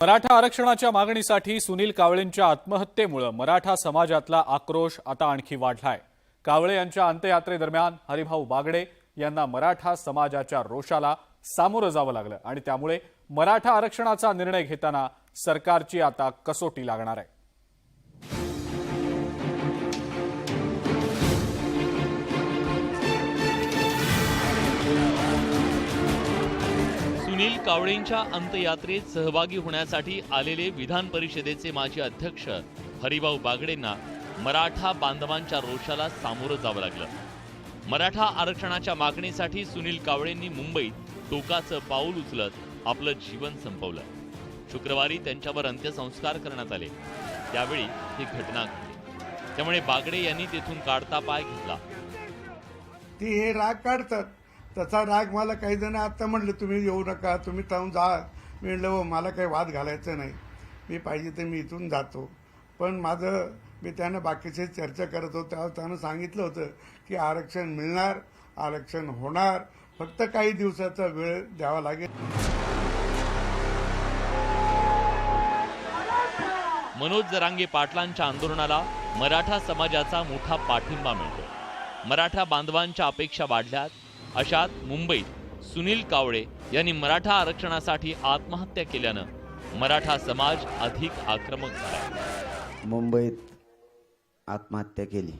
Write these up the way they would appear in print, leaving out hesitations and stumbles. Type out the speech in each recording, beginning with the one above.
मराठा आरक्षणाच्या मागणीसाठी सुनील कावळेंच्या आत्महत्येमुळे मराठा समाजातला आक्रोश आता आणखी वाढलाय। कावळे यांच्या अंत्ययात्रेदरम्यान हरिभाऊ बागडे यांना मराठा समाजाच्या रोषाला सामोरं जावं लागलं आणि त्यामुळे मराठा आरक्षणाचा निर्णय घेताना सरकारची आता कसोटी लागणार आहे। सुनील कावळेंच्या अंत्ययात्रेत सहभागी होण्यासाठी आलेले विधान परिषदेचे माजी अध्यक्ष हरिभाऊ बागडेंना मराठा बांधवांच्या रोषाला सामोरं जावं लागलं। मराठा आरक्षणाच्या मागणीसाठी सुनील कावळेंनी मुंबईत टोकाचं पाऊल उचलत आपलं जीवन संपवलं। शुक्रवारी त्यांच्यावर अंत्यसंस्कार करण्यात आले, त्यावेळी ही घटना घडली। त्यामुळे बागडे यांनी तेथून काढता पाय घेतला। ती हे राग काढतात, त्याचा राग मला काही जण आता म्हणले तुम्ही येऊ नका, तुम्ही थांबून जा। मी म्हणलं हो, मला काही वाद घालायचं नाही, मी पाहिजे तर मी इथून जातो। पण मी त्यांना बाकीचे चर्चा करत होतो तेव्हा त्यानं सांगितलं होतं की आरक्षण मिळणार, आरक्षण होणार, फक्त काही दिवसाचा वेळ द्यावा लागेल। मनोज जरांगे पाटलांच्या आंदोलनाला मराठा समाजाचा मोठा पाठिंबा मिळतो। मराठा बांधवांच्या अपेक्षा वाढल्यात, अशात मुंबईत सुनील कावळे यांनी मराठा आरक्षणासाठी आत्महत्या केल्यानं मराठा समाज अधिक आक्रमक झाला। मुंबईत आत्महत्या केली,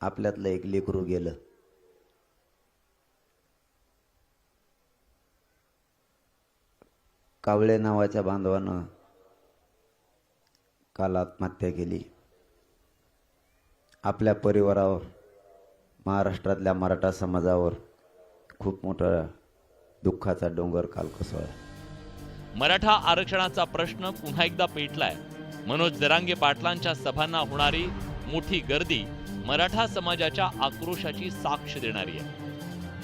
आपल्यातलं एक लेकरू गेलं। कावळे नावाच्या बांधवानं काल आत्महत्या केली। आपल्या परिवारावर, महाराष्ट्रातल्या मराठा समाजावर खूप मोठा दुःखाचा डोंगर काल कोसळला। मराठा आरक्षणाचा प्रश्न पुन्हा एकदा पेटलाय। मनोज जरांगे पाटलांच्या सभांना होणारी मोठी गर्दी मराठा समाजाच्या आक्रोशाची साक्ष देणारी आहे।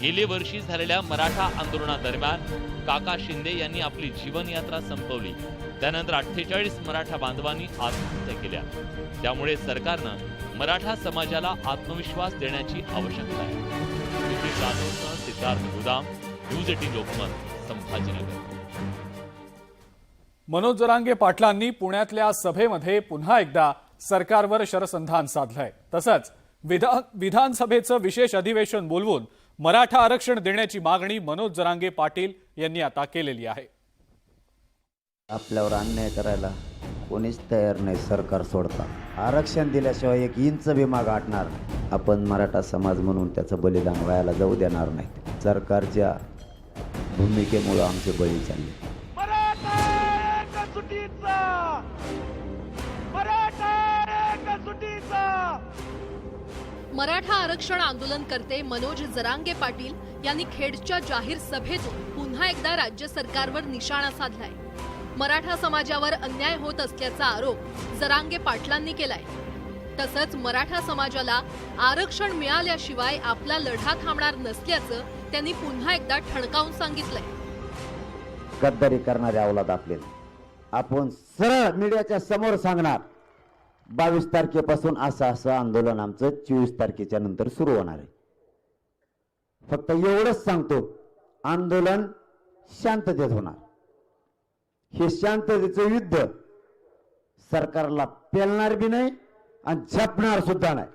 गेले वर्षी झालेल्या मराठा आंदोलनादरम्यान काका शिंदे यांनी आपली जीवनयात्रा संपवली, त्यानंतर 48 मराठा बांधवांनी आत्महत्या केल्या। त्यामुळे सरकारनं मराठा समाजाला आत्मविश्वास देण्याची आवश्यकता आहे। सिद्धार्थ गुदाम, न्यूज 18 लोकमत, संभाजीनगर। मनोज जरांगे पाटलांनी पुण्यातल्या सभेमध्ये पुन्हा एकदा सरकारवर शरसंधान साधलंय। तसंच विधानसभेचं विशेष अधिवेशन बोलवून मराठा आरक्षण देण्याची मागणी मनोज जरांगे पाटील यांनी आता केलेली आहे। आपल्यावर अन्याय करायला कोणीच तयार नाही, सरकार सोडता। आरक्षण दिल्याशिवाय एक इंच भी माग हटणार। आपण मराठा समाज म्हणून त्याचं बलिदान व्हायला जाऊ देणार नाही। सरकारच्या भूमिकेमुळे आमचे बळी चालले। मराठा आरक्षण आंदोलनकर्ते मनोज जरांगे पाटील यांनी खेडच्या जाहीर सभेतून पुन्हा एकदा राज्य सरकारवर निशाणा साधलाय। मराठा समाजावर अन्याय होत असल्याचा आरोप जरांगे पाटलांनी केलाय। तसंच मराठा समाजाला आरक्षण मिळाल्याशिवाय आपला लढा थांबणार नसल्याचं त्यांनी पुन्हा एकदा ठणकावून सांगितलंय। गद्दारी करणारे अवलाद आपले, आपण सरळ मीडियाच्या समोर सांगणार 22 तारखेपासून असं आंदोलन आमचं 24 तारखेच्या नंतर सुरू होणार आहे। फक्त एवढंच सांगतो, आंदोलन शांततेत होणार। हे शांततेचं युद्ध सरकारला पेलणार बी नाही आणि झपणार सुद्धा नाही।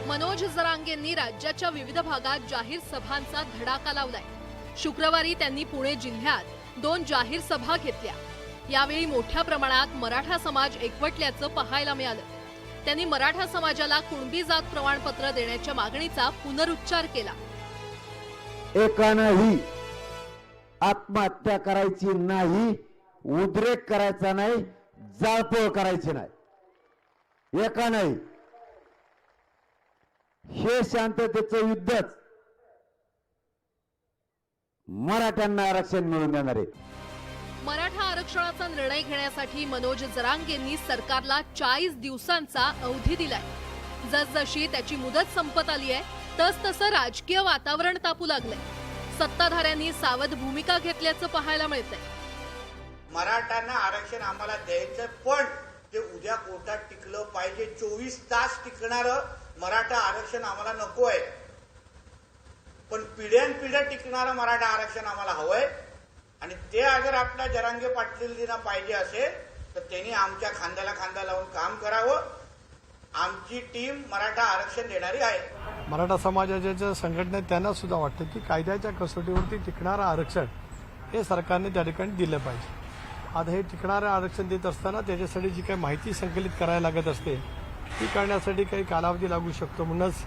मनोज जरांगेंनी राज्याच्या विविध भागात जाहीर सभांचा धडाका लावलाय। शुक्रवारी त्यांनी पुणे जिल्ह्यात 2 जाहीर सभा घेतल्या। यावेळी मोठ्या प्रमाणात मराठा समाज एकवटल्याचं पाहायला मिळालं। त्यांनी मराठा समाजाला कुणबी जात प्रमाणपत्र देण्याच्या मागणीचा पुनरुच्चार केला। एकानंही आत्महत्या करायची नाही, उद्रेक करायचा नाही, जाळपोळ करायची नाही, एकानंही। हे शांततेचं युद्धच मराठ्यांना आरक्षण मिळवून देणार आहे। मराठा आरक्षणाचा निर्णय घेण्यासाठी मनोज जरांगेंनी सरकारला 40 दिवसांचा अवधी दिलाय। जसजशी त्याची मुदत संपत आली आहे तसतसं राजकीय वातावरण तापू लागलंय। सत्ताधाऱ्यांनी सावध भूमिका घेतल्याचं पाहायला मिळतंय। मराठ्यांना आरक्षण आम्हाला द्यायचं, पण ते उद्या कोर्टात टिकलं पाहिजे। 24 तास टिकणारं मराठा आरक्षण आम्हाला नको आहे। पण पिढ्यानपिढ्या टिकणारं मराठा आरक्षण आम्हाला हवंय ते अगर आपल्या जरांगे पाटीलजींना पाहिजे असेल तर त्यांनी आमच्या खांद्याला खांदा लावून काम करावं. आमची टीम मराठा आरक्षण देणारी आहे. मराठा समाजाच्या ज्या संघटना त्यांना सुद्धा वाटतं की कायद्याच्या कसोटीवरती टिकणारं आरक्षण हे सरकारने त्या ठिकाणी दिलं पाहिजे. आता हे टिकणारं आरक्षण देत असताना त्याच्यासाठी जी काही माहिती संकलित करायला लागत असते ती करण्यासाठी काही कालावधी लागू शकतो. म्हणूनच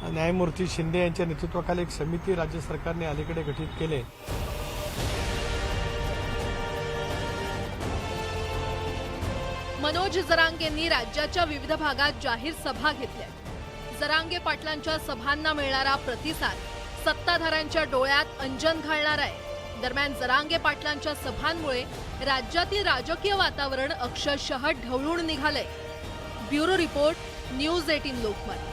न्यायमूर्ती शिंदे यांच्या नेतृत्वाखाली एक समिती राज्य सरकारने अलीकडे गठीत केले. मनोज जरांगेंनी राज्याच्या विविध भागात जाहीर सभा घेतल्या. जरांगे पाटलांच्या सभांना मिळणारा प्रतिसाद सत्ताधाऱ्यांच्या डोळ्यात अंजन घालणार आहे. दरम्यान जरांगे पाटलांच्या सभांमुळे राज्यातील राजकीय वातावरण अक्षरशः ढवळून निघालंय. Bureau report, news 18 Lokmat.